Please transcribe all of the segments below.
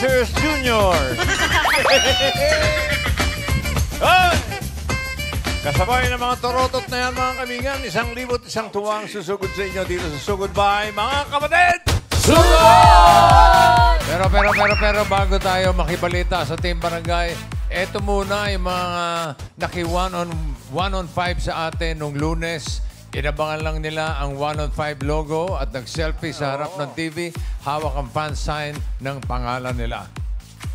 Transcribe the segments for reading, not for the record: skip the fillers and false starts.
Dancers Junior. Ay! Kasabay ng mga torotot na yan, mga kamigan. 1,000 tuwang susugod sa inyo dito sa Sugod Bahay, mga kapatid! Sugod! Pero bago tayo makibalita sa Team Barangay, eto muna yung mga naki 1-on-5 sa atin nung Lunes. Inabangan lang nila ang 1-on-5 logo at nag-selfie sa harap ng TV. Hawak ang fan sign ng pangalan nila.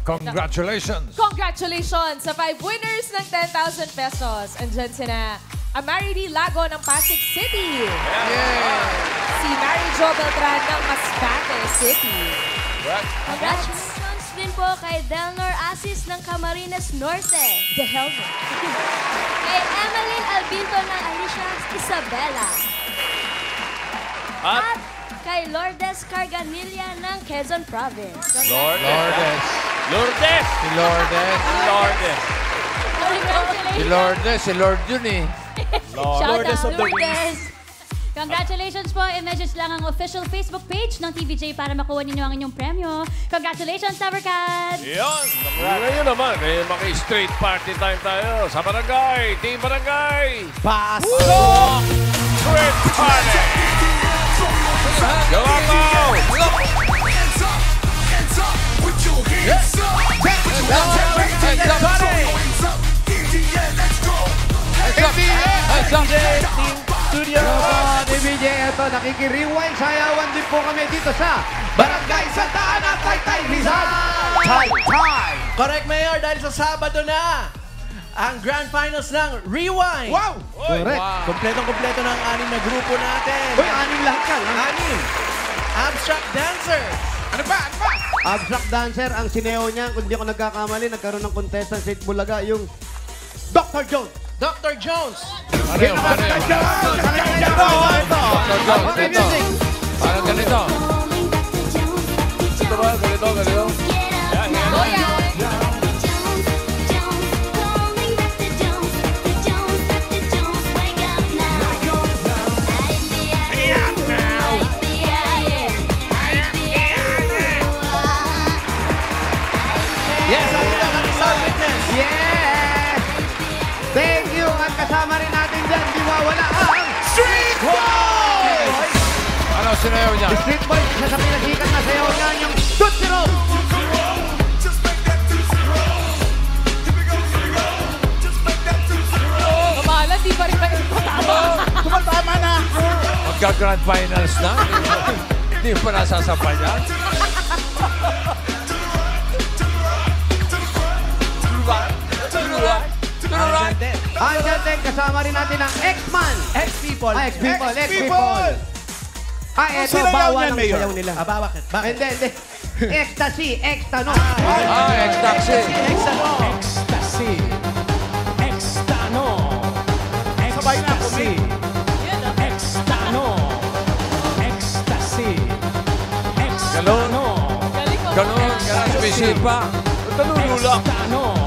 Congratulations! Congratulations sa 5 winners ng 10,000 pesos. Andyan sina Amaridi Lago ng Pasig City. Yeah. Si Mary Jo Beltran ng Masbate City. Congratulations din po kay Delnor Asis ng Camarines Norte. The Helmet. Kay Emeline Albinto ng Alicia Isabela. At kay Lourdes Carganilla ng Quezon Province. Lourdes. Si Lord yun eh. Lourdes of the Wings. Congratulations po. I-message lang ang official Facebook page ng TVJ para makuha ninyo ang inyong premyo. Congratulations, Tabarcad! Yan. Ngayon naman, maki-straight party time tayo sa barangay. Team Barangay. Pasok! Straight party! Gawa mo! Studio DBJ, ito, nakiki-rewind. Sayawan din po kami dito sa Barangay Santa Ana, Taytay, Rizal. Taytay! Correct, Mayor, dahil sa Sabado na ang Grand Finals ng Rewind. Wow! Correct. Kompletong-kompleto ng 6 na grupo natin. Uy, 6 lahat ka. 6. Abstract Dancer. Ano ba? Abstract Dancer, ang sineo niya, kung di ako nagkakamali, nagkaroon ng contestant sa Itbulaga, yung Dr. Jones. Dr. Jones. Ito. Parang ganito. Ito ba? Ganito. Yes, ang isang witness. Yeah! Thank you! At kasama rin natin dyan, di mawala ang Street Boys! Ano sinayaw niya? Street Boys, isa sa pinasikat na sayaw niya yung Tootsie Roll! Kamahalan, di pa rin kayo tama. Tumatama na! Magka-grand finals na? Hindi pa nasasapal yan? Andyan din, kasama rin natin ang X-Man! X-People. X-People! Eto, Sino bawal yan, ang Mayor? sayaw nila. Bakit? Hindi. Ecstasy, Extano. Ex-taxi. Ecstasy. Extano. Sabay na ako, Ecstasy. Extano. Ecstasy. Extano. Ganun, spesipa. Tanulula. Extano.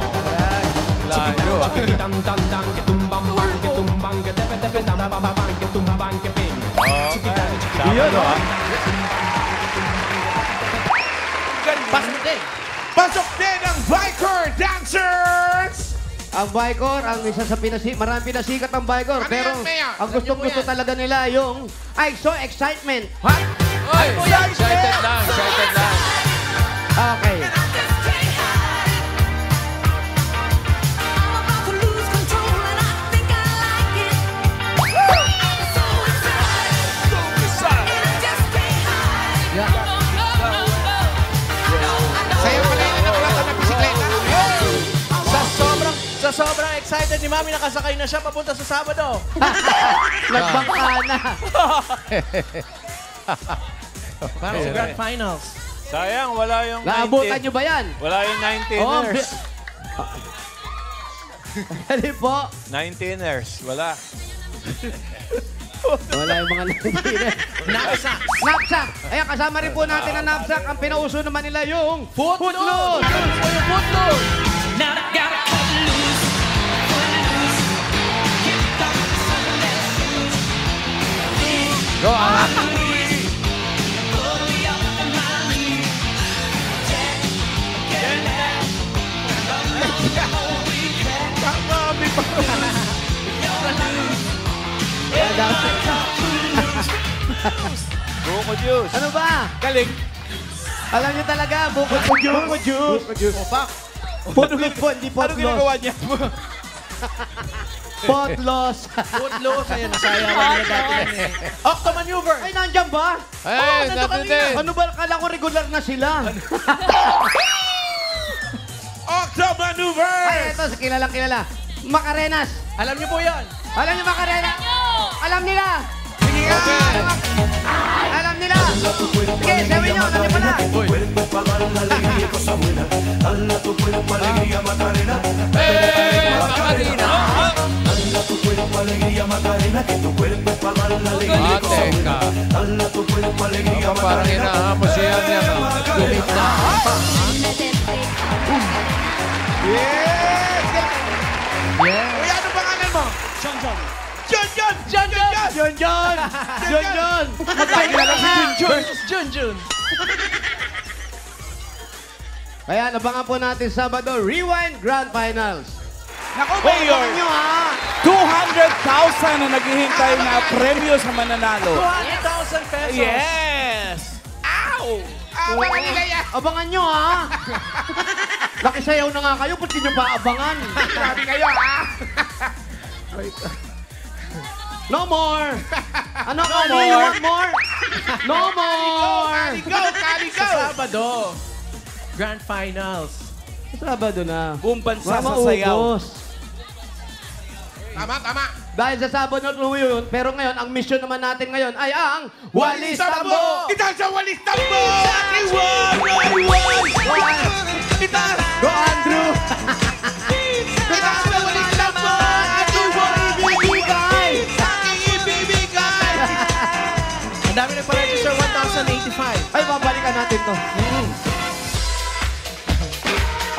Layo ah. Kitang-tandang, kitumbang-bang, kitumbang, ketepe-tepe-tambang-bang, kitumbang, keping. Iyon ah. Pasok din ang Biker Dancers! Ang Vicor, ang isa sa maraming pinasikat ang Vicor. Pero ang gustong-gusto talaga nila yung I saw excitement. Ay, excited lang. Okay. Sa sobrang excited ni Mami, nakasakay na siya papunta sa Sabado. Nagbangka na. Para sa Grand Finals. Sayang, wala yung Naabutan nyo ba yan? Wala yung 19ers. Ano po? 19ers, wala. Wala yung mga nagtitinag. Knapsack! Ayan, kasama rin po natin ang knapsack. Ang pinauso naman nila yung Footloose! Yung Footloose! Now I gotta cut loose. Go, Alan. Buko juice. Ano ba? Galing. Alam niyo talaga, buko juice. Buko juice. Buko juice. Opak. Potlos po, hindi Ano ginagawa potlos. niya? Potlos. Putlo. Kaya nasayawan nila dati yan eh. Octo maneuver. Ay, nandiyan ba? Hey, nandun din. Ano ba? Kala ko regular na sila. Octo maneuver. Ay, ito, kilala. Macarenas. Alam niyo po yan. Alam niyo Macarenas? Alam nila. Sige nga. Alam nila. Sige, sabi niyo, alam niyo pala. Hey, Macarena. Teka. Parang hinahamos yan yan. Galit na. Yes! Uy, ano pangalan mo? John. John. Magkakilala si Jun. Kaya nabangan po natin Sabado, Rewind Grand Finals. Nako, Mayor! Abangan nyo ha. 200,000 na naghihintay na premyo sa mananalo. 200,000 pesos. Yes! Ow! Abangan nila yan. Abangan nyo ha. Nakisayaw na nga kayo, ba't di nyo pa abangan? Grabe kayo, ha? No more! Ano ka, you want more? No more! Kaligaw! Sa Sabado, Grand Finals. Sabado na. Buong bansa sa Maubos. sayaw. Tama. Dahil sa Sabado na yun, pero ngayon, ang mission naman natin ngayon ay ang Walis Tambo! Kita sa Walis Tambo! Kita! Go, Andrew! Kita sa Walis Tambo! Ibibigay! Ibibigay! Ang dami nagpa-register, 1,085. Ay, babalikan natin to.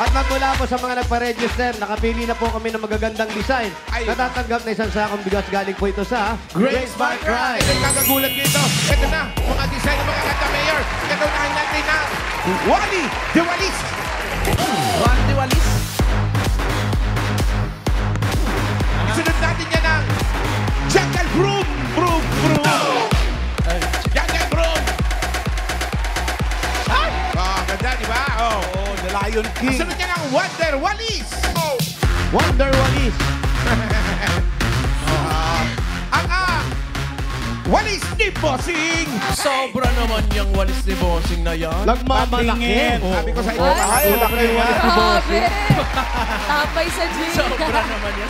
At magmula po sa mga nagpa-register, nakapili na po kami ng magagandang design. Ay. Natatanggap na isang sakong bigas galing po ito sa Great Smart Ride. Ito'y kagagulat dito. Ito na, mga design ng mga kanta, Mayor. Ito na ang natin na Wally the Walis. Wally the Walis. Isunod natin yan ang Jungle Broom. Jungle Broom. Ganda, di ba? The Lion King. Isunod yan ang Wonder Walis. Wonder Walis. Ang Walis ni Bossing. Sobra naman yung Walis ni Bossing na yan. Nagmamalaki. Patingin. Sabi ko sa inyo, Ay, laki yan. Grabe. Tapay sa gym. sobra naman yan.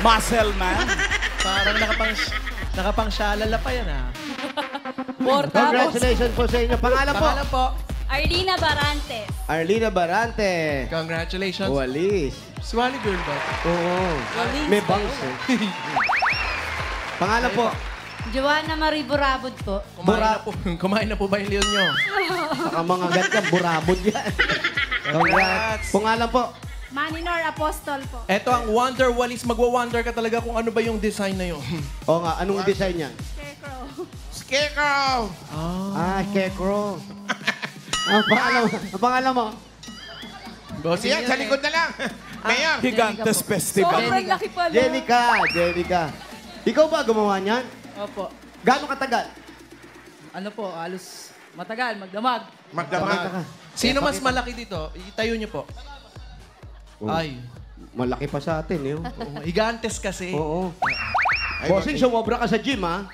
Muscle man. Parang nakapang shalala pa yan, ha? More tapos. Congratulations po sa inyo. Pangalan po? Pangalan po. Arlina Barante. Arlina Barante. Congratulations. Walis. Swally girl ba? Oo. May bangs eh. Pangalan po? Joanna Marie Burabod po. Kumain na po ba yung leon nyo? Saka mga ganyan, burabod yan. Congrats. Pangalan po? Maninor Apostol po. Eto ang Wonder Walis. Magwa-wonder ka talaga kung ano ba yung design na yun. Oo nga, anong design yan? Scarecrow! Scarecrow. Ang pangalan mo? Bossing yan, sa likod na lang. Mayor. Gigantes Festival. Sobrang laki pala. Jenica. Ikaw ba gumawa niyan? Opo. Gano'ng katagal? Ano po, halos matagal, magdamag. Magdamag. Sino mas malaki dito? Itayo niyo po. Ay. Malaki pa sa atin, yun. Gigantes kasi. Oo. Bossing, sumobra ka sa gym, ha?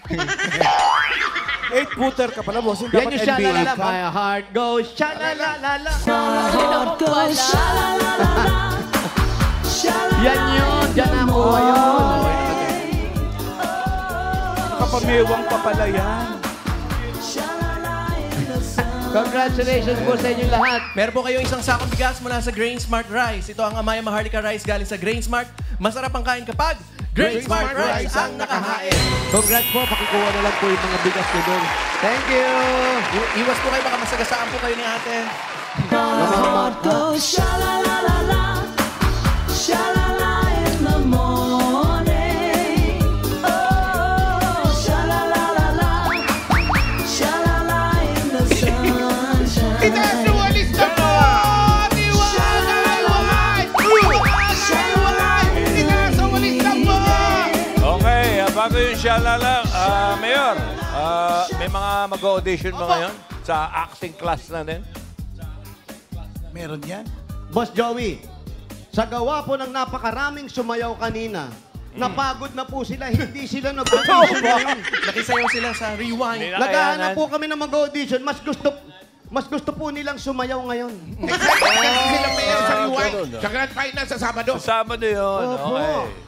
8-footer ka pala, boss. Yan Dapat yung NBA shalalala. ka. My heart goes shalalala. Yan yun. Diyan ako ngayon. Kapamewang pa pala yan. Congratulations po sa inyong lahat. Meron po kayong isang sakong bigas mula sa Grain Smart Rice. Ito ang Amaya Maharlika Rice galing sa Grain Smart. Masarap ang kain kapag Grain Smart Rice ang nakahain. Congrats po. Pakikuha na lang po yung mga bigas ko doon. Thank you. Iwas po kayo, baka masagasaan po kayo ni ate. Itaas yung walis na po! Itaas ang walis bago yun siya lala, Mayor, may mga mag-audition ba ngayon sa acting class na din? Meron yan. Boss Joey, sa gawa po ng napakaraming sumayaw kanina, napagod na po sila, hindi sila nag-audition ngayon. Nakisayaw sila sa rewind. Hindi na Naghahanap kayanan. po kami ng mag-audition, mas gusto po nilang sumayaw ngayon. Kasi sila mayor sa rewind. ganun, no? Sa grand final sa Sabado. Sa Sabado yun. Opo. Okay.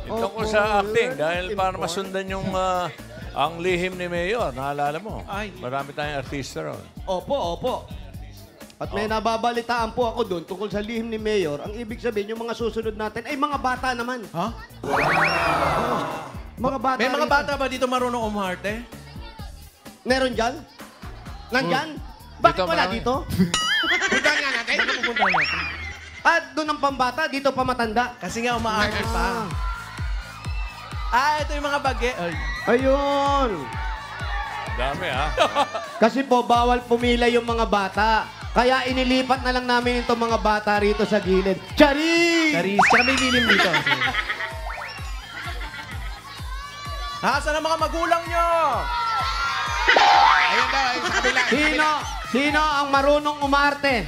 Ito ko Opo, sa acting, very dahil para important. masundan yung ang lihim ni Mayor, naalala mo? Ay. Marami tayong artista ron. Opo. At may nababalitaan po ako doon tungkol sa lihim ni Mayor. Ang ibig sabihin, yung mga susunod natin ay mga bata naman. Ha? Mga bata May mga rin. bata ba dito marunong umarte? Meron dyan? Nandyan? Hmm. Bakit Dito wala marami. dito? Punta nga natin. Pupunta natin. At doon ang pambata, dito pa matanda. Kasi nga umaarte pa. Ito yung mga bagay. Ay. Ayun. Dami, ha? Kasi po, bawal pumila yung mga bata. Kaya inilipat na lang namin itong mga bata rito sa gilid. Charis! Charis. Tsaka may lilim dito. Nasaan ang mga magulang nyo? Ayun daw, ayun sa kabila. Sino ang marunong umarte?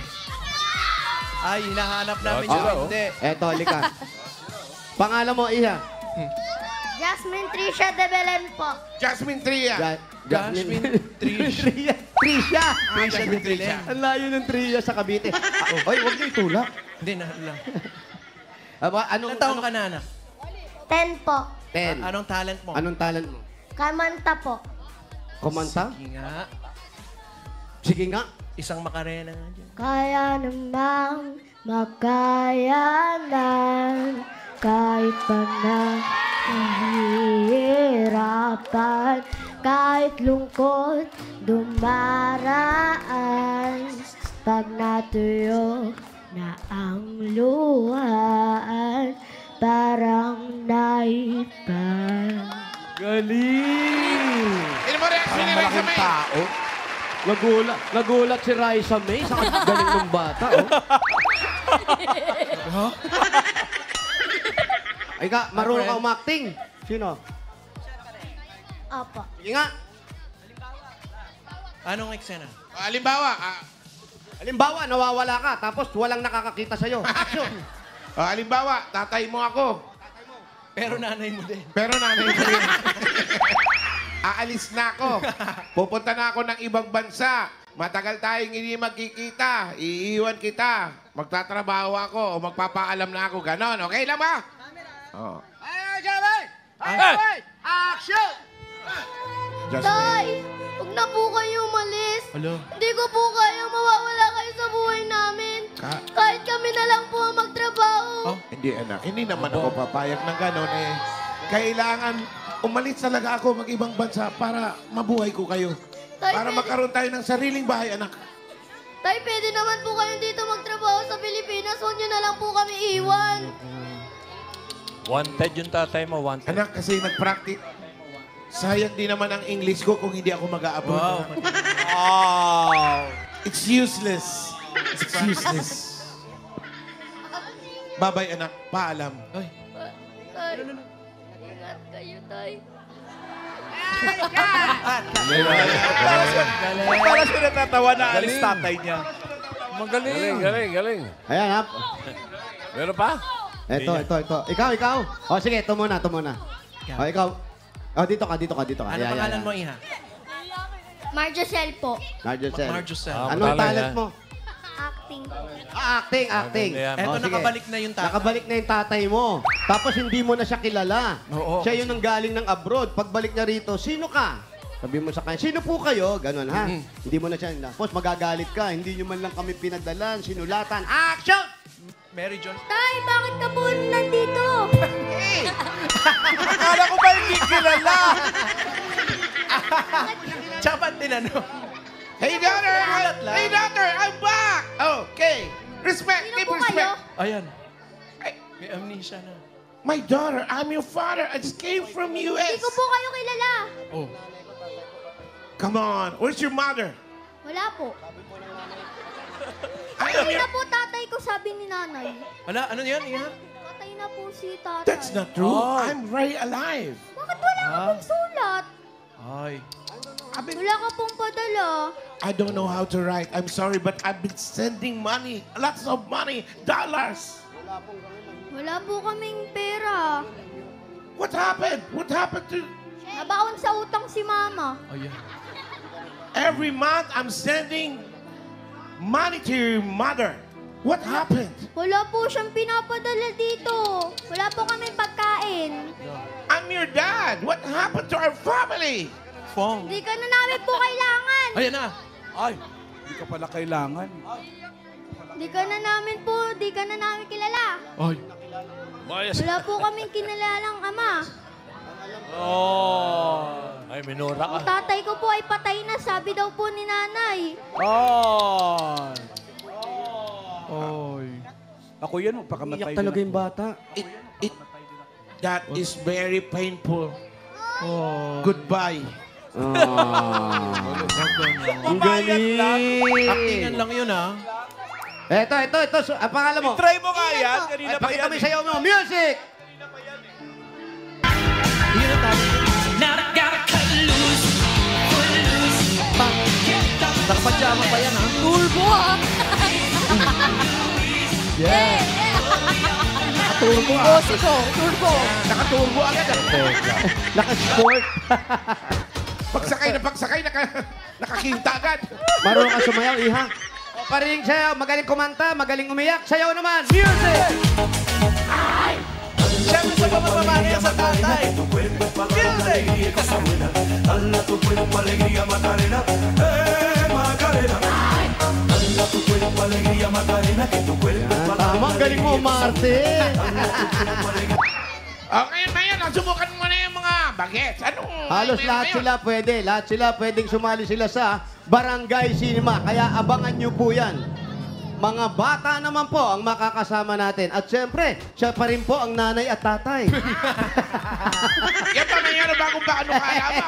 Ay, hinahanap namin Ah, yun. sila, oh. Hindi. Eto, halika. Pangalan mo, Iha? Jasmine Tricia de Belen po. Jasmine Tria. Jasmine Tricia. Trisha. Jasmine Tricia. Ang layo ng Trisha sa Cavite. Oy, huwag niyo itulak. Hindi na lang. Anong Ilang taong ka na, anak? 10 po. 10. Anong talent mo? Anong talent mo? Kamanta po. Kumanta? Sige nga. Sige nga. Isang makarena nga dyan. Kaya namang makayanan kahit pa na nahihirapan, kahit lungkot dumaraan, pag natuyo na ang luhaan, parang naipan. Galing! Ano mo reaction ni Raisa May? tao. Nagulat si Raisa May sa galing ng bata, oh. Ay ka, marunong ka umakting. Sino? Opo. Sige nga. Anong eksena? Halimbawa, Halimbawa, nawawala ka, tapos walang nakakakita sa'yo. Action! halimbawa, tatay mo ako. Pero nanay mo din. Pero nanay ko rin. Aalis na ako. Pupunta na ako ng ibang bansa. Matagal tayong hindi magkikita. Iiwan kita. Magtatrabaho ako o magpapaalam na ako. Ganon. Okay lang ba? Oh. Action! Tay, huwag na po kayo umalis. Hello? Hindi ko po kayo mawawala kayo sa buhay namin. Kahit kami na lang po ang magtrabaho. Hindi, anak. Hindi naman ako papayag ng ganon eh. Kailangan umalis talaga ako mag-ibang bansa para mabuhay ko kayo. Tay, Para pwede- magkaroon tayo ng sariling bahay, anak. Tay, pwede naman po kayo dito magtrabaho sa Pilipinas. Huwag niyo na lang po kami iwan. Wanted yung tatay mo, wanted. Anak, kasi nag-practice. Sayang din naman ang English ko kung hindi ako mag-a-abroad. Wow. Oh. It's useless. It's useless. Babay, anak. Paalam. Ay. Tay, ingat kayo, Tay. Para siya natatawa na alis tatay niya. Galing. Ayan, ha? Meron pa? Ito. Ikaw. O, sige, ito muna. O, ikaw. O, dito ka. Ano Ayan, pangalan ayan. mo, Iha? Marjocel po. Marjocel. Marjocel. Anong Patalan talent niya. mo? Acting. Acting. Maganda yan. Eto, O, sige. nakabalik na yung tatay. Nakabalik na yung tatay mo. Tapos hindi mo na siya kilala. Oo. Siya yung nanggaling ng abroad. Pagbalik niya rito, sino ka? Sabi mo sa kanya, sino po kayo? Ganon, ha? Hindi mo na siya. Tapos magagalit ka. Hindi nyo man lang kami pinadalan, sinulatan. Action! Mary John. Tay, bakit ka po nandito? Akala ko ba hindi kilala? Tsaka ba't tinanong? Hey, daughter! Nagulat lang. Hey, daughter! I'm back! Okay. Respect. Sino Give po respect. kayo? Ayan. May amnesia na. My daughter, I'm your father. I just came from US. Hindi ko po kayo kilala. Oh. Come on. Where's your mother? Wala po. I am Hindi your... na po tatay ko, sabi ni nanay. Ano yan, Iha? patay na po si tatay. That's not true. I'm very alive. Bakit wala ka pong sulat? Ay. Wala ka pong padala. I don't know how to write. I'm sorry, but I've been sending money. Lots of money. Dollars. Wala po kaming pera. What happened? What happened to... Nabaon sa utang si Mama. Every month, I'm sending money to your mother. What happened? Wala po siyang pinapadala dito. Wala po kaming pagkain. I'm your dad. What happened to our family? Fong. Hindi ka na namin po kailangan. Ayan na. Ay, hindi ka pala kailangan. Di ka na namin kilala. Ay. Wala po kaming kinalalang ama. Ay, minura ka. Ang tatay ko po ay patay na, sabi daw po ni nanay. Ay. Ay. Ako yan, magpakamatay. Iyak talaga yung bata. That is very painful. Goodbye. Ang galing. Actingan lang yun, ha? Ito. Ang pangalan mo? Try mo nga yan. Kanina pa Pakita yan. mo yung sayaw mo. Music! Now I gotta cut loose. Nakapadyama pa yan, ha? Turbo ah! Nakaturbo ah. Bosiko, turbo. Nakaturbo agad. Naka-sport. Pagsakay, nakakinta agad. Marunong ka sumayaw, iha. O, paring sayaw. Magaling kumanta, magaling umiyak. Sayaw naman. Music! Siyempre sa pamamamahal sa tatay. Music! Tama, galing mo, Martin. Okay, ngayon, subukan mo na yung mga bagets. Halos lahat sila pwede. Lahat sila pwedeng sumali sila sa Barangay Cinema. Kaya abangan nyo po yan. Mga bata naman po ang makakasama natin. At syempre, siya pa rin po ang nanay at tatay. Yan pa nangyari bagong baka nung kaya mo.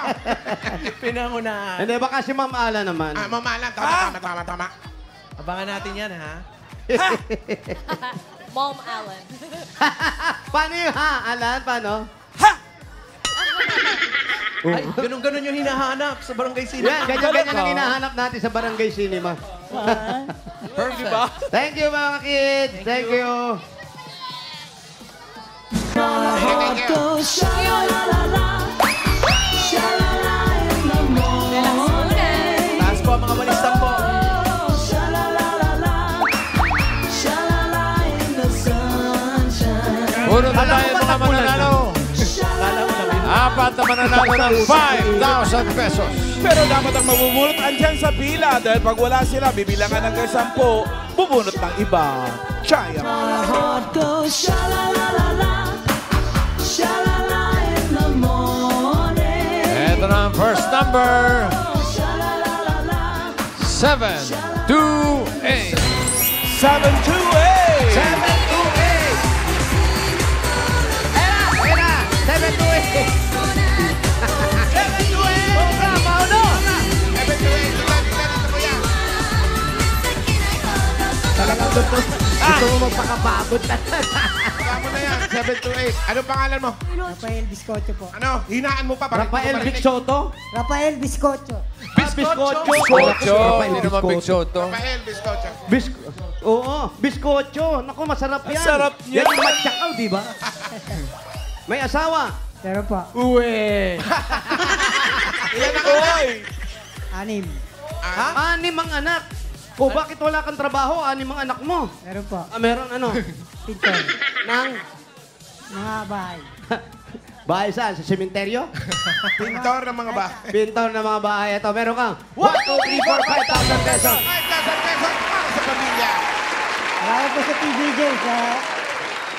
Pinangunahan. Hindi, baka si Ma'am Ala naman. Mamalan, tama. Abangan natin yan, ha? Mom Allen. Paano yung ha, Alan? Paano? Ay, ganun-ganun yung hinahanap sa barangay cinema. Yan, ganyan-ganyan ang hinahanap natin sa Barangay Cinema. Perfect ba? Thank you, mga kids. Thank you. Thank you. Taas po mga balistan po. Puro na tayo mga mananalo. Apat na mananalo ng 5,000 pesos. Pero dapat ang mabubulot andyan sa pila dahil pag wala sila, bibilangan hanggang 10, bubunot ng iba. Chaya. Ito na ang first number. 728. 728. 728. Talagang gusto mo magpakapagod. Kaya mo na yan, 728. Anong pangalan mo? Rafael Biscocho po. Ano? Hinaan mo pa. Rafael Bicsoto? Rafael Biscocho. Biscocho. Biscocho. Rafael Hindi naman Biscocho. Biscocho. Rafael Biscocho. Oo, Biscocho. Naku, masarap yan. Sarap yan. yan. Yan yung matsakaw, di ba? May asawa. Pero po, Uwe. Ilan ang anak? anim. Anim ang anak. O bakit wala kang trabaho? Anim ang anak mo. Meron po, Meron ano? pintor. Nang Mga bahay. bahay saan? Sa sementeryo? Pintor ng mga bahay. Pintor na mga bahay. Ito, meron kang 1, 2, 3, 4, 5,000 pesos. 5,000 pesos para sa pamilya. Marami po sa TVJ, sa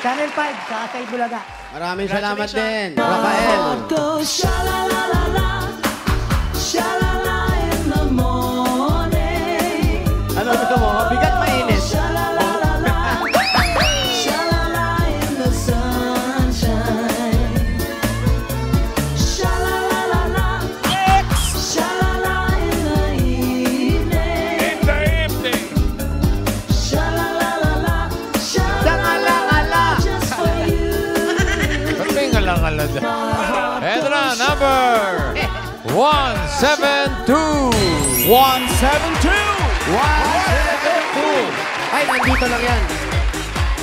Channel 5, sa Asay Bulaga. Maraming salamat din, Rafael. Ano gusto mo? Bigat mainit? Alang-alang. Ito na, number 172. 172. 172. Ay, nandito lang yan.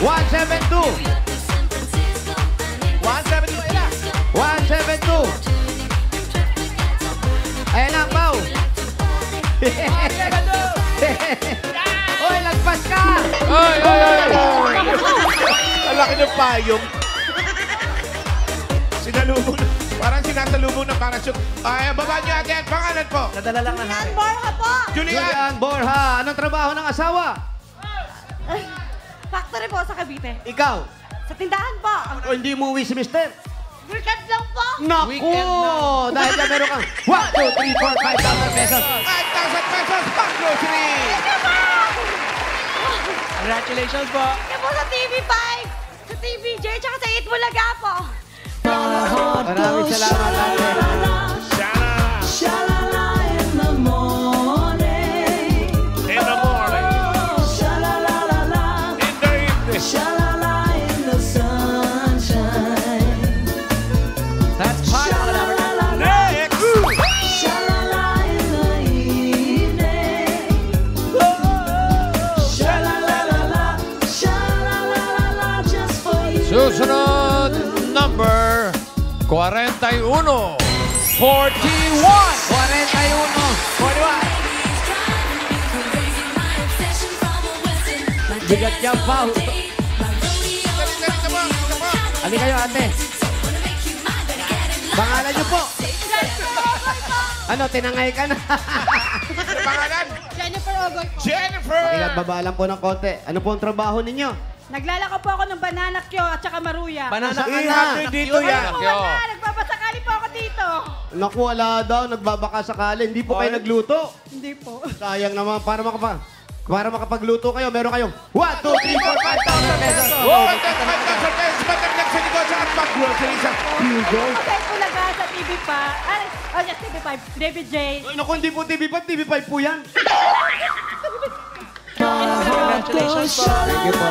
172. 172, ilan? 172. Ayan lang, Pao. 172. Oy, lagpas ka! Ay, ay, ay! Ang laki ng payong. Sinalubong na. Parang sinasalubong ng parachute. Ay, baba niyo ate. Pangalan po. Nadala lang na hari. Borja po! Julian. Julian Borja, anong trabaho ng asawa? Factory po sa Cavite. Ikaw? Sa tindahan po. O hindi mo uwi si Mister? Weekend lang po. Naku! Dahil na meron kang 1, 2, 3, 4, 5,000 pesos. 5,000 pesos pang grocery. Congratulations po. Kaya po sa TV5, sa TVJ, tsaka sa 8 Bulaga po. Maraming salamat, ate. In the morning. In the morning. In the evening. In the sunshine. That's part of it. Next. Sha-la-la in the evening. Sha-la-la-la-la. Sha-la-la-la-la just for you. Susunod, number 41. 41! 41! Bigat niya, Pao. Ali kayo, ate. Pangalan niyo po. Ano, tinangay ka na. Ano pangalan? Jennifer Ogoy po. Jennifer. Pakilagbaba lang po ng konti. Ano po ang trabaho ninyo? Naglalako po ako ng banana kyo at saka maruya. Banana Saan Ihatid dito yan. Wala, nagbabasakali po ako dito. Naku, wala daw. Nagbabaka sakali. Hindi po kayo nagluto. Hindi po. Sayang naman. Para makapagluto kayo, meron kayong 1, 2, 3, 4, 5,000 pesos. 5,000 pesos. Matagdag sa negosyo at pang grocery sa Hugo. Sa 8 Bulaga sa TV5. Yes, TV5. David J. Ay, naku, hindi po TV5. TV5 po yan. Congratulations po. Thank you po.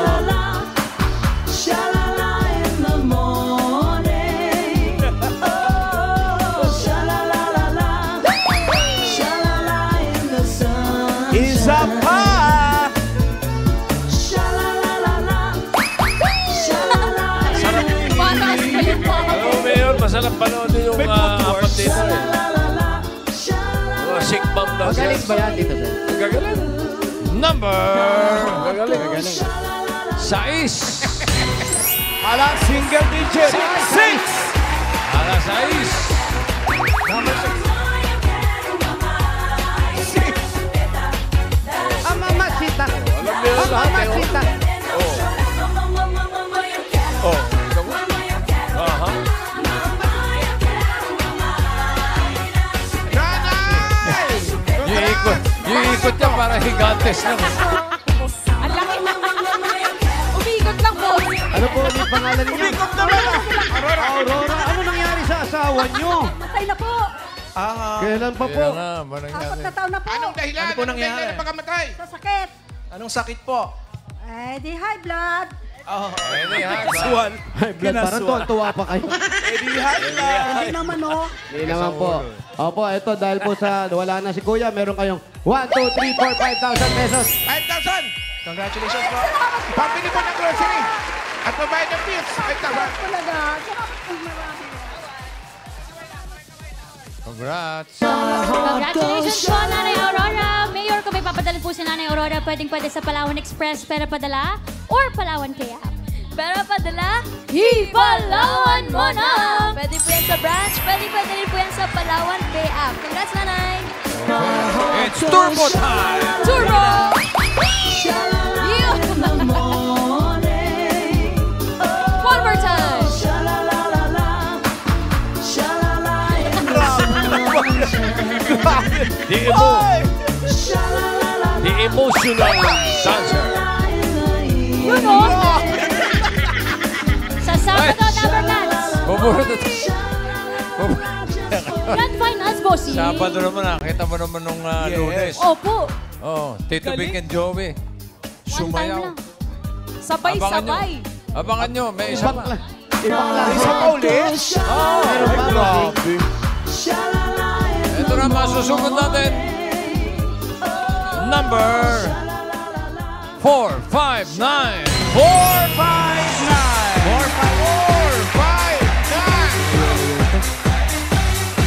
Sha-la-la in the morning. Oh, sha-la-la-la-la. Sha-la-la in the sun. Isa pa. Sha-la-la-la-la. Sha-la-la in Patas kayo po. Hello, Mayor. Masarap panoodin yung apat dito eh. Mga sick bomb daw siya. Magaling ba yan dito, sir? Gagaling. Number Gagaling. 6. Ala, single digit. 6. Alas 6. Mamacita. Alam niyo na lahat eh. Mamacita. Oh. Aha. Yung ikot niya para higantes lang. Ang laki na. Umikot lang po. Ano po ulit pangalan niyo? Umikot na lang. Aurora. Ano nangyari sa asawa niyo? Matay na po. Kailan pa po? Kaya nga, ba nangyari? 4 na taon na po. Anong dahilan? Ano po Anong nangyari? dahilan ng pagkamatay? Sa sakit. Anong sakit po? Eh, di high blood. Pwede ha. Kinaswan. Parang tuwa pa kayo. Hindi naman, oh. Hindi naman po. Opo, ito dahil po sa wala na si Kuya, meron kayong 1, 2, 3, 4, 5,000 pesos. 5,000. Congratulations po. Pambili po ng grocery. At babayad ng bills. 5,000. Talaga. Salamat po marami. Congrats. Congratulations po, Nanay Aurora. Mayor, kung may papadalhin po si Nanay Aurora, pwede sa Palawan Express, pera padala, or Palawan Kaya. Pero padala, Palawan mo na! Pwede po yan sa branch, pwede rin po yan sa Palawan Pay App. Congrats, Nanay! It's Turbo Time! Turbo! One more time! The emotional dancer. Yun, oh! Sa Sabado, Numbercats. Buburo na Grand Finals, bossy. Sabado naman, nakita mo naman nung Lunes. Opo. Oh, Tito Vic and Joey. One time Sumayaw. lang. Sabay-sabay. Abangan nyo, may isa pa. Ibang klase. Isa pa ulit. Meron pa, bossing. Ito na masusugod natin. Number 459.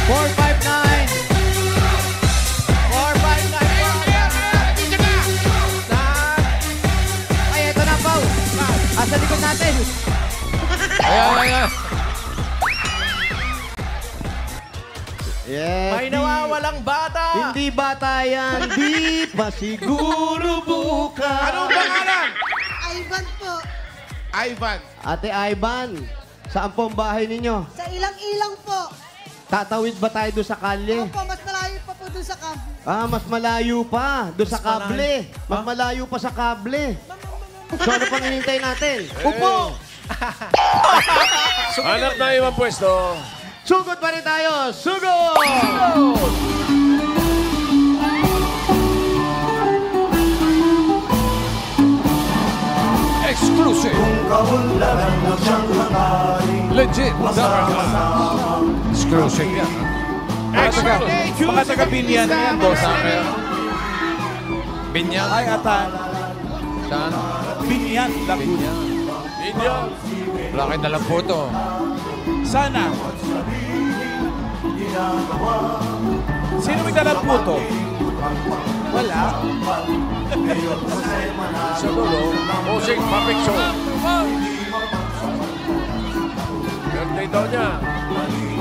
459. Ay, ito na, Pao. Asa likod natin. Ayan. Yes. May nawawalang bata. Hindi bata yan. Di pa siguro bukas. Anong pangalan? Ivan po. Ivan. Ate Ivan, saan po ang bahay ninyo? Sa ilang-ilang po. Tatawid ba tayo doon sa kalye? Opo, mas malayo pa po dun sa camp. Ah, mas malayo pa. Doon sa kable. Mas malayo pa sa kable. So ano pang hinintay natin? Upo! Hanap na ibang pwesto. Sugod pa rin tayo! Sugod! Exclusive. Legit. Exclusive yan. Mga taga-Binyan na yan, boss. Saan kayo? Binyan? Ay, atan. Saan? Binyan, Laguna. Binyan. Wala kayo dalang photo. Sana. Sino may dalang puto? Wala. Sa dulo, Musik Papikso. Birthday daw niya.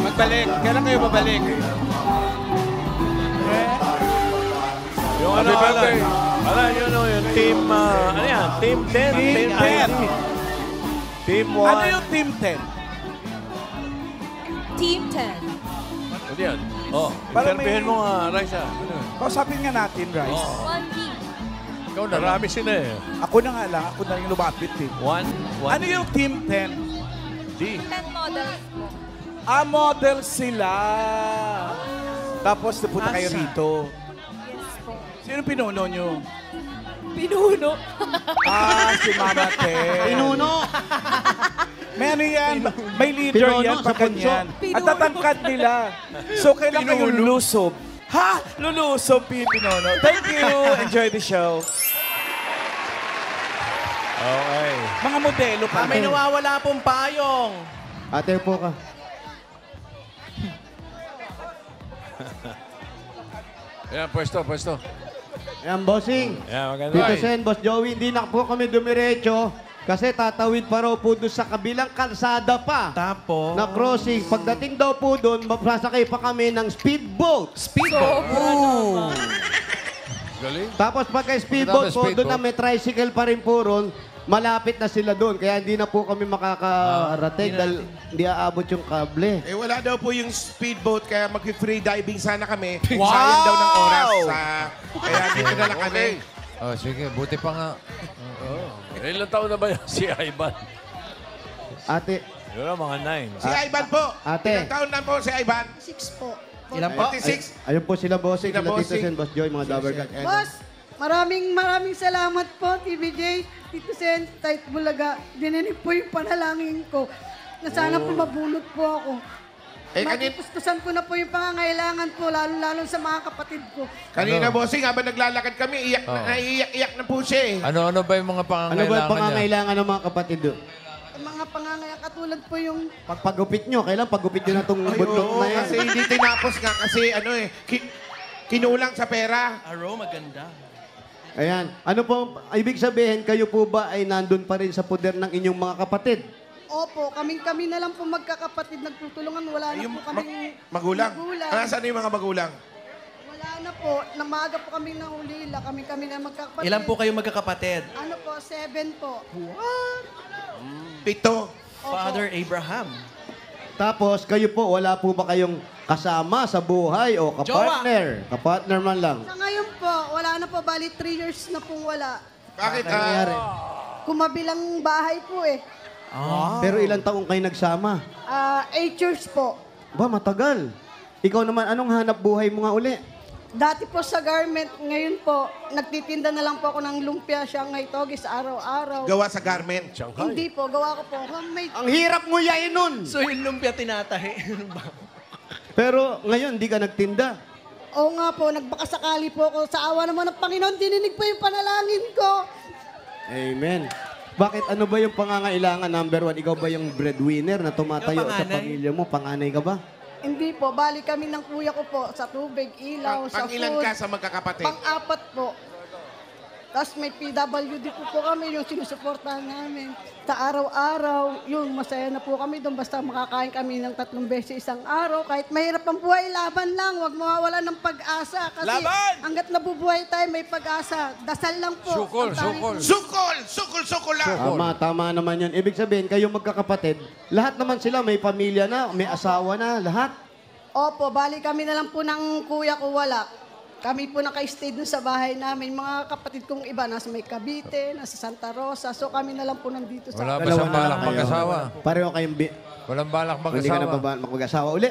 Magbalik. Kailan kayo babalik? Yung ano, birthday. Yung team, ano yan? Team 10. Team 10. Team 1. Ano yung Team 10? Team 10. Ano yan? Oh, Parang interviewin may- mo nga, Raisa. Ano? Kausapin nga natin, Rice. One team. Ikaw na. Marami sila eh. Ako na nga lang. Ako na yung lumapit eh. One. Ano yung Team 10? D. 10 models po. Ah, model sila. Tapos napunta kayo Asa? rito. Yes po. Sino pinuno nyo? Pinuno. Ah, si Mama Te. Pinuno! May ano yan, may leader Pinuno yan sa pag ganyan. Pinuno. At tatangkad nila. So, kailan kayo lulusob? Ha? Lulusob, Pinuno. Thank you. Enjoy the show. Okay. Mga modelo pa. May nawawala pong payong. Ate po ka. Ayan, pwesto. Ayan, bossing. Ayan, maganda. Tito Sen, Boss Joey, hindi na po kami dumiretso kasi tatawid pa raw po doon sa kabilang kalsada pa Tapos, na crossing. Pagdating daw po doon, sasakay pa kami ng speedboat. speedboat. Galing. Tapos pagka speedboat Tapos po, speedboat. doon na may tricycle pa rin po ron, malapit na sila doon. Kaya hindi na po kami makakarating dahil hindi aabot yung kable. Eh, wala daw po yung speedboat, kaya mag-free diving sana kami. Sayang daw ng oras. Kaya dito na lang kami. Oh, sige. Buti pa nga. Ilang taon na ba yan si Ivan? Ate, Yun na, mga 9. Si Ivan po. Ate. Ilang taon na po si Ivan? 6 po. Ilan po? 26. ayun po sila bossing, Sila sila Tito bossing. Sen, Boss Joy, mga Dabber Gang. Boss, maraming salamat po, TVJ, Tito Sen, Tight Bulaga. Dininig po yung panalangin ko na sana po mabunot po ako. Mapupustusan ko na po yung pangangailangan po, lalo-lalo sa mga kapatid ko. Kanina, bossing, habang naglalakad kami, naiiyak na po siya eh. Ano ba yung mga Ano pangangailangan ba yung niya? pangangailangan ng mga kapatid doon? Yung mga pangangailangan katulad po yung Pagpagupit nyo, kailan pagupit nyo na itong Ay, bundok oo, na yan? kasi hindi tinapos nga kasi kinulang sa pera. Aro, maganda. Ayan. Ano po, ibig sabihin, kayo po ba ay nandun pa rin sa poder ng inyong mga kapatid? Opo, kami na lang po magkakapatid nagtutulungan. Wala na Yung po kaming magulang. magulang. Nasaan yung mga magulang? Wala na po. Namaga po kami nahulila. Kami na magkakapatid. Ilan po kayo magkakapatid? Ano po, 7 po. 7. Father Abraham. Tapos, kayo po, wala po ba kayong kasama sa buhay o kapartner? Kapartner man lang. Sa ngayon po, wala na po. Bali, 3 years na pong wala. Bakit? Nangyari. Kumabilang bahay po eh. Pero ilang taong kayo nagsama? 8 years po. Ba, matagal. Ikaw naman, anong hanap buhay mo nga uli? Dati po sa garment, ngayon po, nagtitinda na lang po ako ng lumpia, Shanghai Togis, araw-araw. Gawa sa garment. Hindi po, gawa ko po homemade. Ang hirap mo yain nun. So yung lumpia tinatahi. Pero ngayon, di ka nagtinda. Oo nga po, nagbakasakali po ako. Sa awa naman ng Panginoon, dininig po yung panalangin ko. Amen. Bakit ano ba yung pangangailangan? Number 1, ikaw ba yung breadwinner na tumatayo sa pamilya mo? Panganay ka ba? Hindi po, bali kami ng kuya ko po sa tubig, ilaw, sa Pang-ilan food. ka sa magkakapatid? Pang-apat po. Tapos may PWD po kami, yung sinusuportahan namin. Sa araw-araw, yun, masaya na po kami doon. Basta makakain kami ng 3 beses isang araw. Kahit mahirap ang buhay, laban lang. Huwag mawawala ng pag-asa. Kasi hanggat nabubuhay tayo, may pag-asa. Dasal lang po. Sukol, sukol. Sukol lang. Tama naman yun. Ibig sabihin, kayong magkakapatid, lahat naman sila may pamilya na, may asawa na, lahat. Opo, bali kami na lang po ng kuya ko wala. Kami po naka-stay dun sa bahay namin. Mga kapatid kong iba, nasa may Cavite, nasa Santa Rosa. So kami na lang po nandito sa... Wala ba siyang balak mag-asawa? Pareho kayong... Walang balak Hindi ka na mag-asawa? ba mag-asawa uli?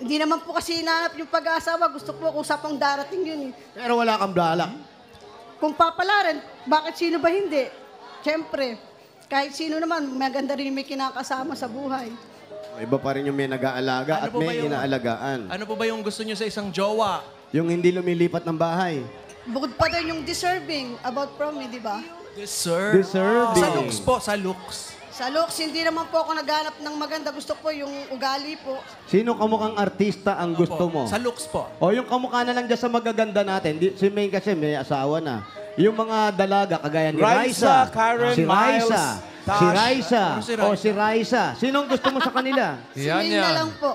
Hindi naman po kasi hinahanap yung pag-asawa. Gusto po kung sapang darating yun eh. Pero wala kang balak. Kung papalaran, bakit sino ba hindi? Siyempre, kahit sino naman, maganda rin may kinakasama sa buhay. Iba pa rin yung may nag-aalaga at po ba may yung- inaalagaan. Ano po ba yung gusto nyo sa isang jowa? Yung hindi lumilipat ng bahay. Bukod pa doon yung deserving about from me, di ba? Deserving. Sa looks po, sa looks. Sa looks, hindi naman po ako naghanap ng maganda. Gusto ko yung ugali po. Sino kamukhang artista ang gusto mo? Sa looks po. O yung kamukha na lang dyan sa magaganda natin. Si May kasi may asawa na. Yung mga dalaga, kagaya ni Raisa, Raisa. Karen, si Raisa. Miles, Si Tash. Raisa. Ano si Raisa? O si Raisa. Sinong gusto mo sa kanila? Si May na lang po.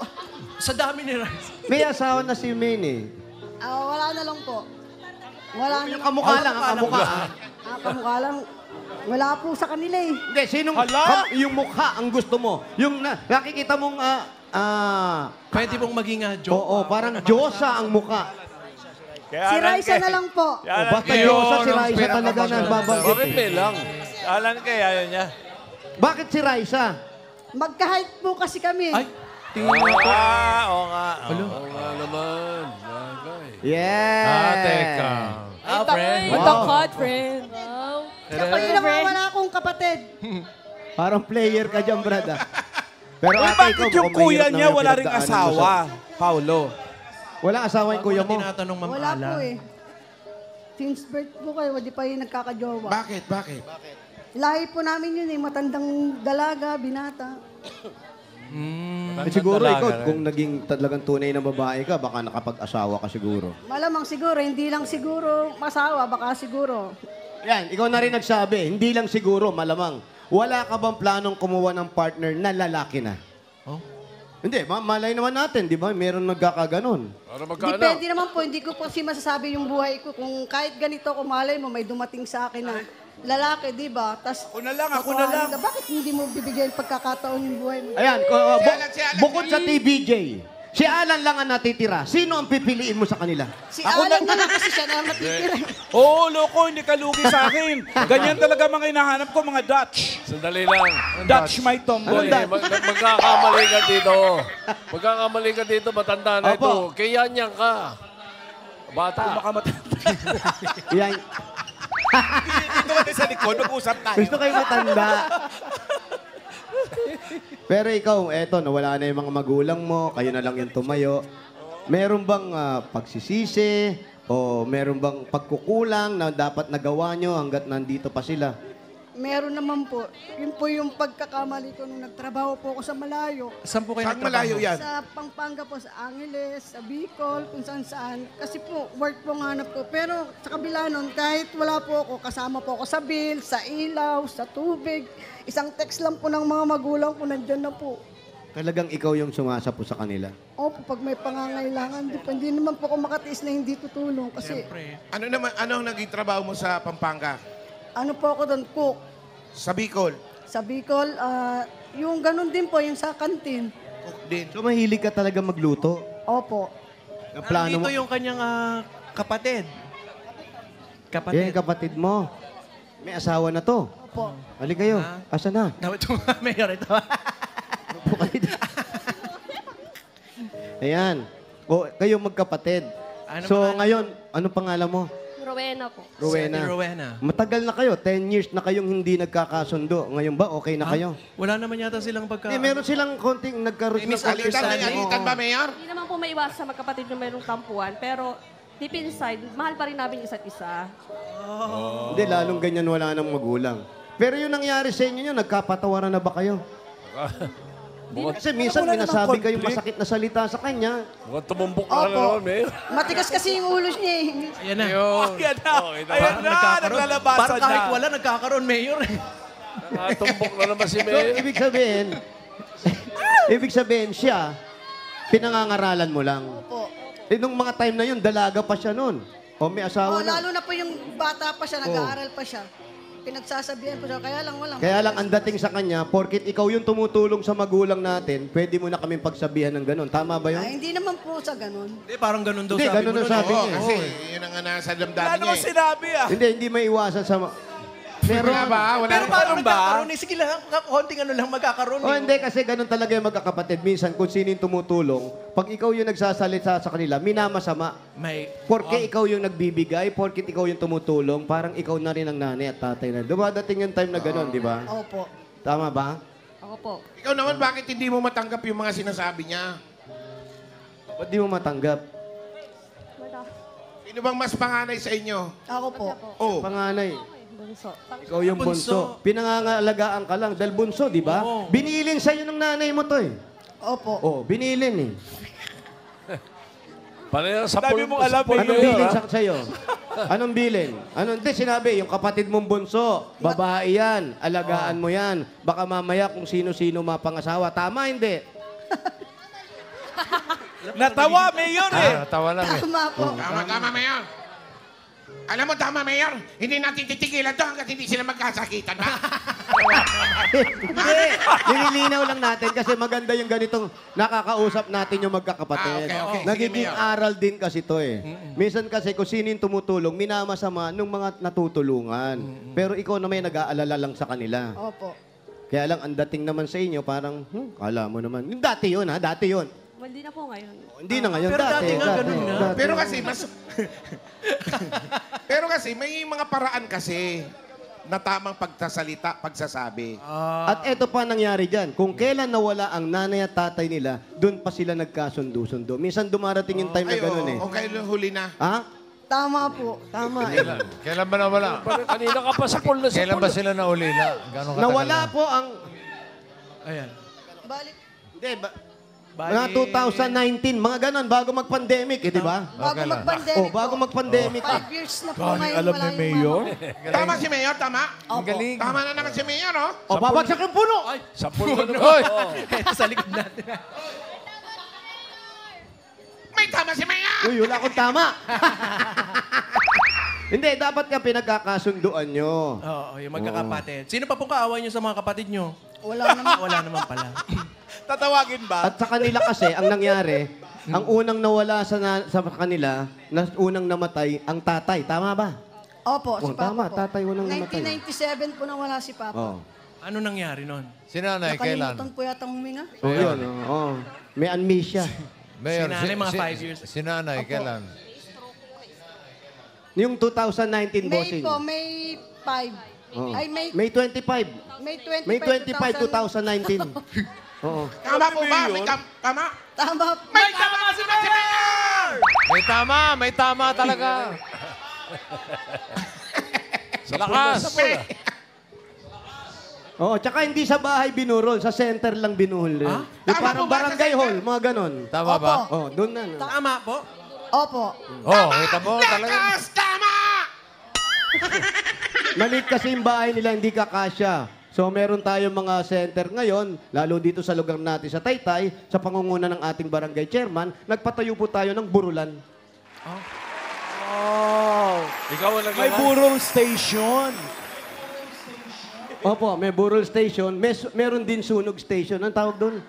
Sa dami ni Rice. May asawa na si May eh. Wala na lang po. Wala na Yung lang. kamukha lang, ang kamukha. Kamukha lang. Wala po sa kanila eh. Hindi, sinong yung mukha ang gusto mo? Yung nakikita mong Pwede pong maging jowa. oo, parang Diyosa ang mukha. Kaya Si Raisa na lang po. Basta Diyosa si Raisa talaga na babanggit. Bakit may lang? Alan kaya yun niya. Bakit si Raisa? Magka-height po kasi kami. Ay, tingnan mo po. Oo nga. Oo nga naman. Bagay. Yeah. Teka. friend. What the God, friend. Wow. Kapag nawawala akong kapatid. Parang player ka dyan, brad. Pero Uy, ate, bakit ikaw, yung mukhang kuya mahirap niya naman wala ring pinagdaanan mo asawa? Paulo. Walang asawa yung kuya mo? Tinatanong Ma'am Wala Ala. po eh. Since birth po kayo, di pa yung nagkakajowa. Bakit? Lahi po namin yun eh, matandang dalaga, binata. Siguro ikaw, kung naging talagang tunay na babae ka, baka nakapag-asawa ka siguro. Malamang siguro, hindi lang siguro masawa, baka siguro. Yan, ikaw na rin nagsabi, hindi lang siguro, malamang. Wala ka bang planong kumuha ng partner na lalaki na? Oh? Hindi, malay naman natin, di ba? Meron nagkakaganon. Para magkano? Depende naman po, hindi ko po kasi masasabi yung buhay ko. Kung kahit ganito, kung malay mo, may dumating sa akin na lalaki, di ba? Tas, Ako na lang. Bakit hindi mo bibigyan pagkakataon yung buhay mo? Ayan, si Alan, bukod sa TBJ, si Alan lang ang natitira. Sino ang pipiliin mo sa kanila? Si Alan na lang kasi siya na matitira. Oo, loko, hindi ka lugi sa akin. Ganyan talaga mga hinahanap ko, mga Dutch. Sandali lang. Dutch my tomboy. Magkakamali ka dito. Magkakamali ka dito, matanda na ito. Opo. Kaya niyan ka. Bata. Yan. Dito ka sa likod, mag-usap tayo. Gusto kayo matanda. Pero ikaw, eto, nawala na yung mga magulang mo, kayo na lang yung tumayo. Meron bang pagsisisi o meron bang pagkukulang na dapat nagawa nyo hanggat nandito pa sila? Meron naman po. Yun po yung pagkakamali ko nung nagtrabaho po ako sa malayo. Saan po kayo Saan nagtrabaho? malayo yan? Sa Pampanga po, sa Angeles, sa Bicol, kung saan-saan. Kasi po, work po ang hanap ko. Pero sa kabila nun, kahit wala po ako, kasama po ako sa bill, sa ilaw, sa tubig. Isang text lang po ng mga magulang ko, nandyan na po. Talagang ikaw yung sumasapo sa kanila. Opo, pag may pangangailangan, hindi naman po ako makatiis na hindi tutulong. Kasi Ano ang naging trabaho mo sa Pampanga? ano po ako doon, cook. Sa Bicol? Sa Bicol, yung ganun din po, yung sa kantin. Cook din. So mahilig ka talaga magluto? Opo. Ang plano mo? Dito yung kanyang kapatid. Yan, Kapatid. kapatid mo. May asawa na to. Opo. Halika kayo. Asa na? Dapat ito mayor ito. Ayan. O, kayo magkapatid. So ngayon, anong pangalan mo? Rowena po. Rowena. Rowena. Matagal na kayo, 10 years na kayong hindi nagkakasundo. Ngayon ba, okay na kayo? Wala naman yata silang pagka... Meron silang konting nagkaroon ng Alitan ba, Mayor? Hindi naman po may iwasan sa magkapatid na mayroong tampuan, pero deep inside, mahal pa rin namin isa't isa. Hindi, lalong ganyan wala nang magulang. Pero yung nangyari sa inyo, nagkapatawaran na ba kayo? Kasi minsan minasabi kayong masakit na salita sa kanya. Mukhang tumumbok na naman, Mayor. Matigas kasi yung ulo niya eh. Ayan na. Ayan na. Ayan na. Naglalabasan Parang kahit na. wala, nagkakaroon, Mayor. Nakatumbok na naman si So, Mayor. ibig sabihin siya, pinangangaralan mo lang. Opo. Nung mga time na yun, dalaga pa siya nun. O may asawa na. Lalo na po yung bata pa siya, nag-aaral pa siya. Pinagsasabihan po siya, kaya lang walang. Kaya lang ang dating sa kanya, porkit ikaw yung tumutulong sa magulang natin, pwede mo na kaming pagsabihan ng ganun. Tama ba yun? Hindi naman po sa ganun. Hindi, parang ganun daw Hindi, sabi ganun mo ang nun, sabi eh. niya. Kasi yun ang nasa damdamin Wala niya. naman sinabi ah. Hindi may iwasan sa... Pero, Wala ba? Wala Pero ba? parang nagkakaroon eh. Sige lang, konting ano lang magkakaroon oh, eh. hindi, kasi ganun talaga yung magkakapatid. Minsan, kung sino yung tumutulong, pag ikaw yung nagsasalita sa kanila, minamasama. May... Porke ikaw yung nagbibigay, porke ikaw yung tumutulong, parang ikaw na rin ang nanay at tatay na. Dumadating yung time na ganun, di ba? Opo. Tama ba? Ako po. Ikaw naman, bakit hindi mo matanggap yung mga sinasabi niya? Ba't di mo matanggap? Sino bang mas panganay sa inyo? Ako po. Oh, Panganay. Bunso. Ikaw yung bunso. Pinangangalagaan ka lang dahil bunso, di ba? Oo. Binilin sa'yo ng nanay mo to eh. Opo. Oh, binilin eh. Parang sa Sabi mong alam eh. Anong bilin sa'yo? Anong bilin? Hindi, sinabi, yung kapatid mong bunso, babae yan, alagaan mo yan. Baka mamaya kung sino-sino mapangasawa. Tama, hindi? Natawa, Mayor eh. Tawa lang eh. Tama po. tama, Mayor. Alam mo, tama, Mayor. Hindi natin titigilan to hanggat hindi sila magkasakitan, ha? Hindi. Nililinaw lang natin kasi maganda yung ganitong nakakausap natin yung magkakapatid. Okay. Nagiging Sige, Mayor. aral din kasi to eh. Minsan kasi kung sino yung tumutulong, minamasama nung mga natutulungan. Pero ikaw na may nag-aalala lang sa kanila. Opo. Kaya lang, ang dating naman sa inyo, parang, kala mo naman. Yung dati yun, ha? Dati yun. Hindi na po ngayon. Hindi na ngayon, Pero dati nga, ganun nga. dati. Pero kasi, Pero kasi, may mga paraan kasi na tamang pagsasalita, pagsasabi. At eto pa nangyari dyan. Kung kailan nawala ang nanay at tatay nila, doon pa sila nagkasundo-sundo. Minsan dumarating yung time na ganun eh. Okay, huli na. Ha? Tama po. Tama eh. Kailan ba nawala? Parang kanina ka pa sa pool na sa Kailan pool. ba sila naulila? Gano'ng katagal Nawala na? po ang... Ayan. Balik. Hindi, mga 2019, mga ganon, bago mag-pandemic, eh, di ba? Bago Okay lang. mag-pandemic Oh, bago mag-pandemic. 5 years na po Galing ngayon. alam wala ni yung Mayor. Tama si Mayor, tama? Ang galing. Tama na naman si Mayor, oh. O, babagsak yung puno! Sa pool na naman. Hoy! Ito sa likod natin. May tama si Mayor! Uy, wala akong tama. Hindi, dapat nga pinagkakasunduan nyo. Oo, yung magkakapatid. Sino pa pong kaaway niyo sa mga kapatid niyo? Wala naman. Wala naman pala. Tatawagin ba? At sa kanila kasi, ang nangyari, ang unang nawala sa kanila, unang namatay, ang tatay. Tama ba? Opo, si Oh, Papa tama, po. tatay unang namatay. 1997 po nawala si Papa. Oh. Ano nangyari nun? Si nanay, kailan? Nakalimutan po yatang huminga. Oh, yun. Oh. May amnesia. Mayor, Si nanay, mga 5 years. Si nanay, kailan? Yung 2019 May bossing. po, May 5. Oo. Ay, May May 25. May 25, May 25, 2019. Oo. Tama po ba? May tama? Tama. May tama si Mayor! May tama talaga. Sa lakas. Oo, tsaka hindi sa bahay binurol, sa center lang binuhol. Yung Tama parang po ba sa barangay center? hall, mga ganon. Tama ba? Oh, doon na. Tama po. Opo. Oh, kita mo talaga. Lakas! Tama! Maliit kasi yung bahay nila, hindi kakasya. So meron tayong mga center ngayon, lalo dito sa lugar natin sa Taytay, sa pangunguna ng ating barangay chairman, nagpatayo po tayo ng burulan. Oh. Ikaw ang May nagawa. burong station. Opo, may burol station. Meron din sunog station. Anong tawag doon?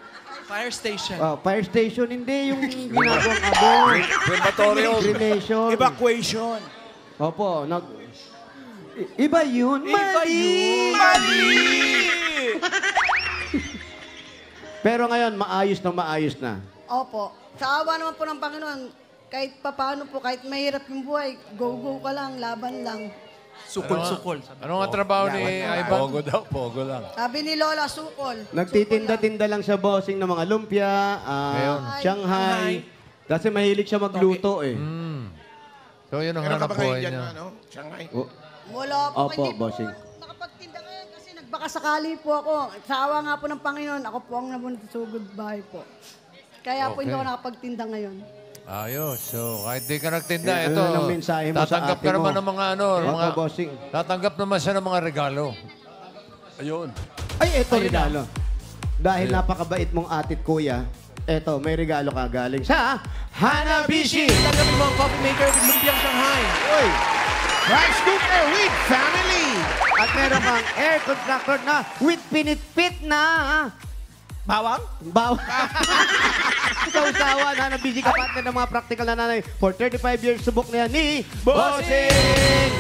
Fire station. Fire station, hindi yung ginagawang abon. Crematorio. Cremation. Evacuation. Opo, iba yun. Mali! Pero ngayon, maayos na. Opo. Sa awa naman po ng Panginoon, kahit papaano po, kahit mahirap yung buhay, go-go ka lang, laban lang. Sukol-sukol. Ano nga trabaho ni Ivan? Pogo daw, pogo lang. Sabi ni Lola, sukol. Nagtitinda-tinda lang siya, bossing, ng mga lumpia, Shanghai. Kasi mahilig siya magluto eh. So yun ang Meron ka hanap ba kayo buhay dyan niya. na, ano? Shanghai? Wala po, Opo, hindi po bossing. nakapagtinda ngayon kasi nagbakasakali po ako. Sa awa nga po ng Panginoon, ako po ang nabunod sa sugod bahay po. Kaya po hindi ako nakapagtinda ngayon. Ayos. So, kahit di ka nagtinda, Eh, ito, ano lang mensahe mo sa tatanggap ate ka naman mo? ng mga ano, Opo, mga, bossing. tatanggap naman siya ng mga regalo. Ayun. Ay, eto regalo. Dahil napakabait mong atit, kuya, eto, may regalo ka galing sa Hanabishi! Tanggapin mo ang coffee maker with lumpiang Shanghai. Uy! Rice cooker with family! At meron kang air contractor na with pinitpit na Bawang? Sausawan, Hanabishi, kapatid ng mga practical na nanay. For 35 years, subok na yan ni Bossing!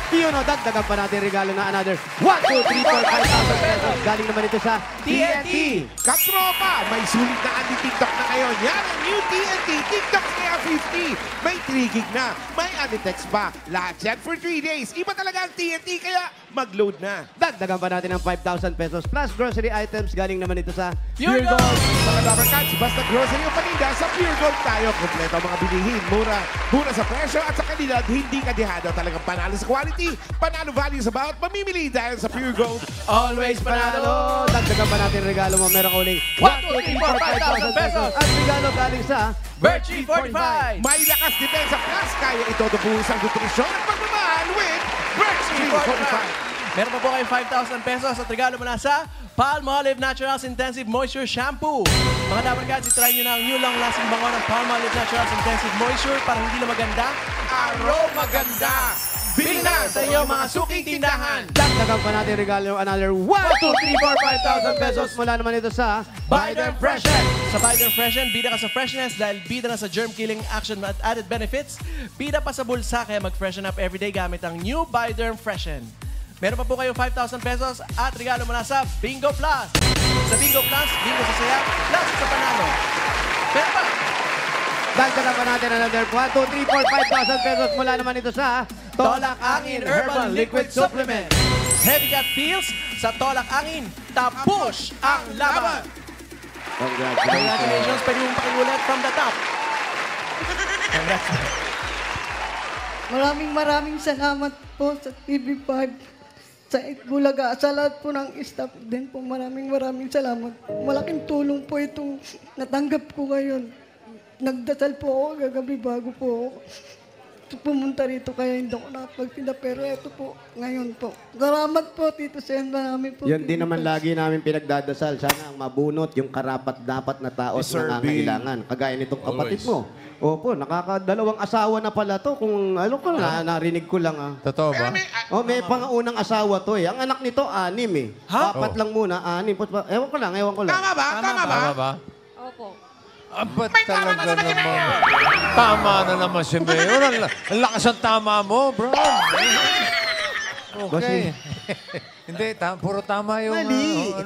Yun o, dagdagan pa natin regalo na another 1, 2, 3, 4, 5,000 pesos. Galing naman ito sa TNT. Katropa, may sulit na anti-TikTok na kayo. Yan ang new TNT TikTok Kaya 50. May 3 gig na. May anti-text pa. Lahat yan for 3 days. Iba talaga ang TNT, kaya mag-load na. Dagdagan pa natin ng 5,000 pesos plus grocery items. Galing naman ito sa Pure Gold! Mga Rubber Cats, basta grocery o paninda, sa Pure Gold tayo. Kompleto ang mga bilihin. Mura. Mura sa presyo at sa kalidad. Hindi kadihado. Talagang panalo sa quality. Panalo value sa bawat mamimili dahil sa Pure Gold. Always panalo! Dagdagan pa natin regalo mo. Meron ka uling 1, 2, 3, 4, 5,000 pesos. At regalo galing sa Birchie 45! May lakas depensa plus kaya ito tubuhos ang nutrisyon at pagmamahal with Birchie 45. Meron pa po kayo 5,000 pesos at regalo mula sa Palmolive Naturals Intensive Moisture Shampoo. Mga Dapper Cats, itry nyo na ang new long-lasting bango ng Palmolive Naturals Intensive Moisture para hindi lang maganda, Aroma ganda! Bili na sa iyo mga suking tindahan! Dagdagan pa natin regalo another 1, 2, 3, 4, 5,000 pesos. Mula naman ito sa Biden Freshen! Sa Biden Freshen, bida ka sa freshness dahil bida na sa germ-killing action at added benefits. Bida pa sa bulsa kaya mag-freshen up everyday gamit ang new Biden Freshen. Meron pa po kayo 5,000 pesos at regalo mula sa Bingo Plus. Sa Bingo Plus, bingo sa saya, plus sa panalo. Meron pa! Dagdagan pa natin another 1, 2, 3, 4, 5,000 pesos. Mula naman ito sa Tolak Angin Herbal Liquid Supplement. Heavy Gut Feels sa Tolak Angin, tapush ang laban! Congratulations! Pwede mong pakiulit from the top. Maraming salamat po sa TV5, sa Itbulaga, sa lahat po ng staff din po. Maraming salamat. Malaking tulong po itong natanggap ko ngayon. Nagdasal po ako gagabi bago po ako pumunta rito kaya hindi ako nakapagtinda. Pero ito po, ngayon po. Salamat po, Tito Sen. Marami po. Yan din naman lagi namin pinagdadasal. Sana ang mabunot yung karapat-dapat na tao at nangangailangan. Kagaya nitong kapatid mo. Opo, nakakadalawang asawa na pala to. Kung ano ko na, narinig ko lang ah. Totoo ba? Oh, may pangaunang asawa to eh. Ang anak nito, 6 eh. Ha? 4 lang muna, 6. Ewan ko lang. Tama ba? Tama ba? Tama ba? Opo. Ba't talaga naman? Tama na naman si Mayor. Ang lakas ang tama mo, bro. Okay. Hindi, puro tama yung... Mali.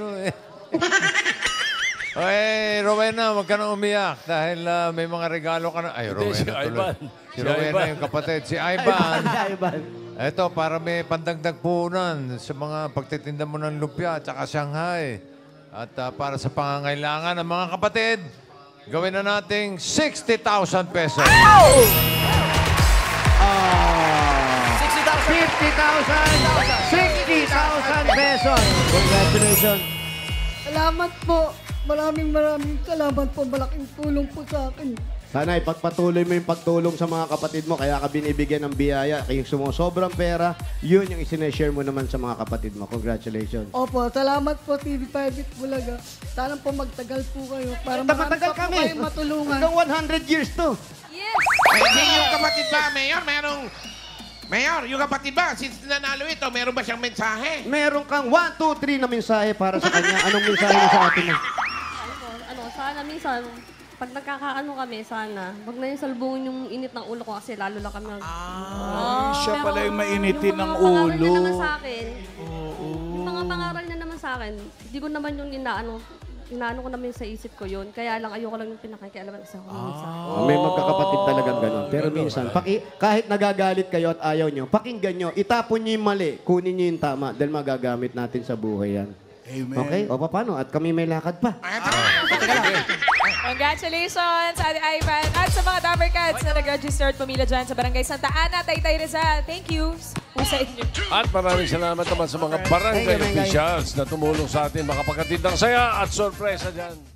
Oy, Rowena, huwag ka na umiyak dahil may mga regalo ka na. Ay, Rowena si tuloy. Ivan. Si Rowena yung kapatid. Si Ivan. Ivan. Ito, para may pandagdag puhunan sa mga pagtitinda mo ng lumpia at saka Shanghai. At para sa pangangailangan ng mga kapatid, gawin na nating 60,000 pesos. 60,000! 60,000 pesos. Congratulations. Salamat po. Maraming salamat po. Malaking tulong po sa akin. Sana ipagpatuloy mo yung pagtulong sa mga kapatid mo. Kaya ka binibigyan ng biyaya. Kaya yung sobrang pera, yun yung isineshare mo naman sa mga kapatid mo. Congratulations. Opo, salamat po TV5 Itbulaga. Sana po magtagal po kayo para Matagal marami pa po kami. kayong matulungan. Hanggang 100 years to. Yes! Yung kapatid ba, Mayor, Mayor, yung kapatid ba, since nanalo ito, meron ba siyang mensahe? Meron kang 1, 2, 3 na mensahe para sa kanya. Anong mensahe mo sa atin mo? Sana minsan, pag nagkakaano kami, sana, wag na yung salbungin yung init ng ulo ko kasi lalo lang kami Siya pala yung mainitin ng Yung mga pangaral ulo. niya naman sa akin, yung mga pangaral niya naman sa akin, hindi ko naman yung inaano, inaano ko naman sa isip ko yun. Kaya lang ayoko lang yung pinakikialaman sa ako minsan. May magkakapatid talagang gano'n. Pero minsan, kahit nagagalit kayo at ayaw nyo, pakinggan nyo, itapon nyo yung mali, kunin nyo yung tama, dahil magagamit natin sa buhay yan. Amen. Okay? O paano? At kami may lakad pa. Congratulations, Ate Ivan. At sa mga Dapper Cats na nag-register at pumila dyan sa Barangay Santa Ana, Taytay Rizal. Thank you po sa inyo. At maraming salamat naman sa mga barangay officials na tumulong sa atin makapagkatid ng saya at sorpresa dyan.